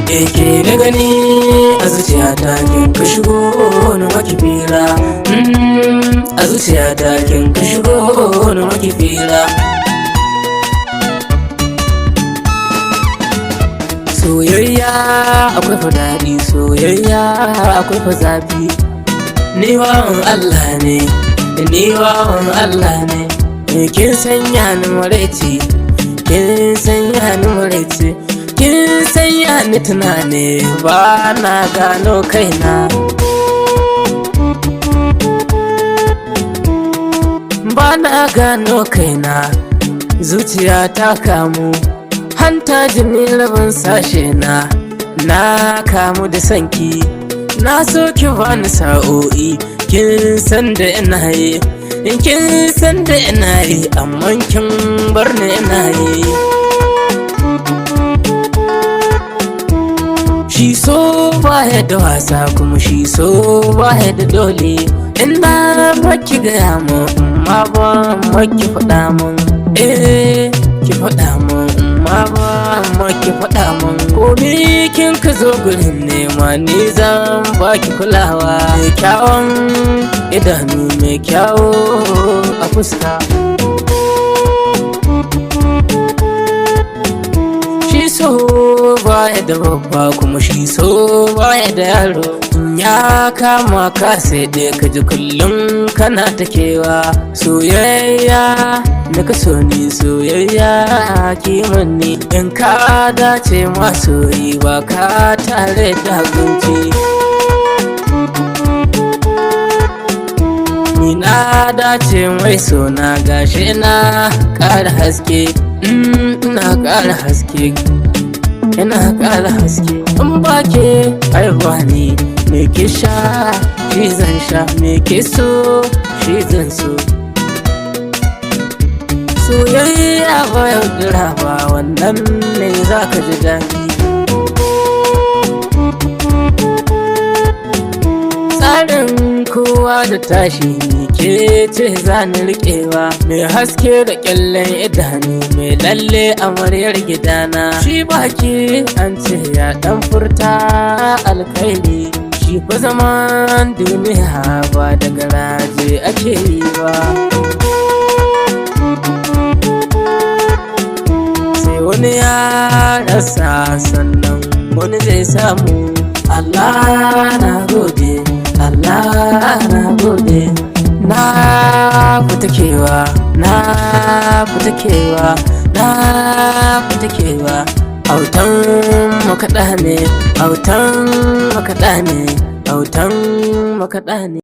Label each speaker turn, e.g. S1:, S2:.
S1: Ke na gani a zuciyata kin ka shigo na maki fira, a zuciyata kin ka shigo na maki fira. Soyayya akwai fa daɗi, soyayya akwai fa zafi. Ni wawan Allah ne, ni wawan Allah ne. Kin sanya ni maraice, kin sanya ni maraice, kin sanya ni tunani ba na gano kaina. Ba na gano kaina, zuciya ta kamu, hanta jini rabin sashe na kamu da sanki. Na so ki bani sa'o'i, kin san da ina yi, kin san da ina yi, amma kin bar ni ina yi. Shi so baya da wasa kuma shi so baya da dole. Ina baki gaya mun amma ba maki faɗa mun, ki faɗa mun amma ba ki faɗa mun. Ko ni kin ka zo gurin nema ni zan baki kulawa. Mai kyawun idanu, mai kyawo a fuska. Shi so baya da babba kuma shi so baya da yaro. Ya kama ka sai dai ka ji kullum kana ta kewa. Soyayya da ka so ni, soyayya kimanni. In ka dace masoyi ba ka tare da gunci. Ni na dace mai sona gashi ina ƙara haske, ina ƙara haske, ina ƙara haske. In ba ke haihuwa ne, me ke sha shi zan sha, me ke so shi zan so. Soyayya ba yaudara ba, wannan ne za ka ji daɗi. Tsarin kowa da tashi ne ke ce za ni riƙewa. Mai haske da ƙyallen idanu, mai lalle amaryar gidana. Shi baki an ce ya ɗan furta alkhairi. Shi fa zaman duniya ba da garaje ake yi ba. Sai wani ya rasa sannan wani zai samu. Allah na gode, Allah na gode. Na fita kewa, na fita kewa, na fita kewa. Autan makaɗa ne, autan makaɗa ne, autan makaɗa ne.